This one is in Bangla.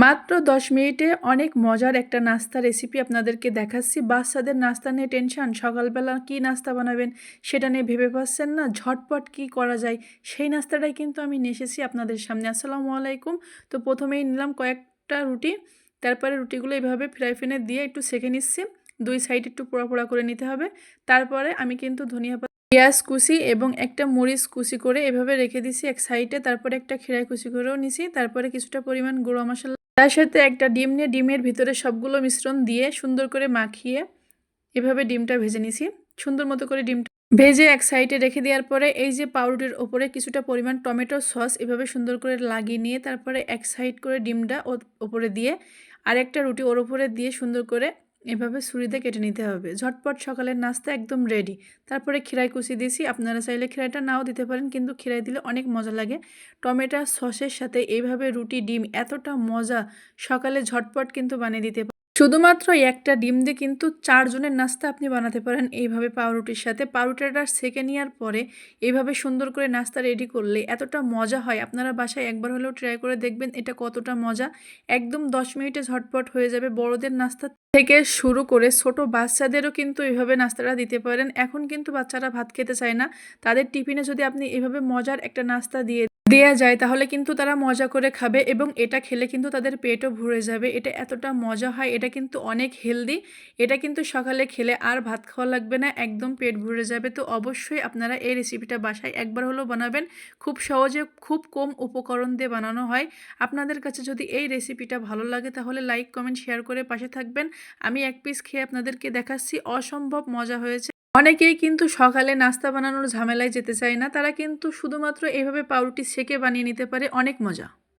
মাত্র 10 মিনিটে অনেক মজার একটা নাস্তা রেসিপি আপনাদেরকে দেখাচ্ছি। বাচ্চাদের নাস্তা নিয়ে টেনশন, সকালবেলা কি নাস্তা বানাবেন সেটা নিয়ে ভেবে পাচ্ছেন না, ঝটপট কি করা যায় সেই নাস্তাটাই কিন্তু আমি নিয়ে এসেছি আপনাদের সামনে। আসসালামু আলাইকুম। তো প্রথমেই নিলাম কয়েকটা রুটি, তারপরে রুটিগুলো এভাবে ফ্রাই প্যানে দিয়ে একটু সেঁকে নিচ্ছি। দুই সাইড একটু পোড়া পোড়া করে নিতে হবে। তারপরে আমি কিন্তু ধনিয়া পাতা, পেঁয়াজ কুচি এবং একটা মরিচ কুচি করে এভাবে রেখে দিছি এক সাইডে। তারপরে একটা খিরাই কুচি করেও নিছি। তারপরে কিছুটা পরিমাণ গুঁড়ো মশলা, তার সাথে একটা ডিম নিয়ে ডিমের ভিতরে সবগুলো মিশ্রণ দিয়ে সুন্দর করে মাখিয়ে এভাবে ডিমটা ভেজে নিছি। সুন্দর মতো করে ডিমটা ভেজে এক সাইডে রেখে দেওয়ার পরে এই যে পাউরুটির ওপরে কিছুটা পরিমাণ টমেটো সস এভাবে সুন্দর করে লাগিয়ে নিয়ে তারপরে এক সাইড করে ডিমটা ওপরে দিয়ে আরেকটা রুটি ওর ওপরে দিয়ে সুন্দর করে এভাবে ছুরিতে কেটে নিতে হবে। ঝটপট সকালের নাস্তা একদম রেডি। তারপরে খিরাই কুচি দিয়েছি, আপনারা চাইলে খিরাইটা নাও দিতে পারেন, কিন্তু খিরাই দিলে অনেক মজা লাগে। টমেটো সসের সাথে এইভাবে রুটি ডিম এতটা মজা, সকালে ঝটপট কিন্তু বানিয়ে দিতে পারেন। শুধুমাত্র একটা ডিম দিয়ে কিন্তু 4 জনের নাস্তা আপনি বানাতে পারেন এইভাবে পাউরুটির সাথে। পাউরুটিটা সেঁকে নেওয়ার পরে এইভাবে সুন্দর করে নাস্তা রেডি করলে এতটা মজা হয়, আপনারা বাসায় একবার হলেও ট্রাই করে দেখবেন এটা কতটা মজা। একদম 10 মিনিটে ঝটপট হয়ে যাবে। বড়দের নাস্তা থেকে শুরু করে ছোট বাচ্চাদেরও কিন্তু এভাবে নাস্তাটা দিতে পারেন। এখন কিন্তু বাচ্চারা ভাত খেতে চায় না, তাদের টিফিনে যদি আপনি এভাবে মজার একটা নাস্তা দেয়া যায় তাহলে কিন্তু তারা মজা করে খাবে এবং এটা খেলে কিন্তু তাদের পেটও ভরে যাবে। এটা এতটা মজা হয়, এটা কিন্তু অনেক হেলদি। এটা কিন্তু সকালে খেলে আর ভাত খাওয়া লাগবে না, একদম পেট ভরে যাবে। তো অবশ্যই আপনারা এই রেসিপিটা বাসায় একবার হলেও বানাবেন। খুব সহজে খুব কম উপকরণ দিয়ে বানানো হয়। আপনাদের কাছে যদি এই রেসিপিটা ভালো লাগে তাহলে লাইক কমেন্ট শেয়ার করে পাশে থাকবেন। আমি এক পিস খেয়ে আপনাদেরকে দেখাচ্ছি, অসম্ভব মজা হয়েছে। অনেকেই কিন্তু সকালে নাস্তা বানানোর ঝামেলায় যেতে চায় না, তারা কিন্তু শুধুমাত্র এইভাবে পাউরুটি সেকে বানিয়ে নিতে পারে, অনেক মজা।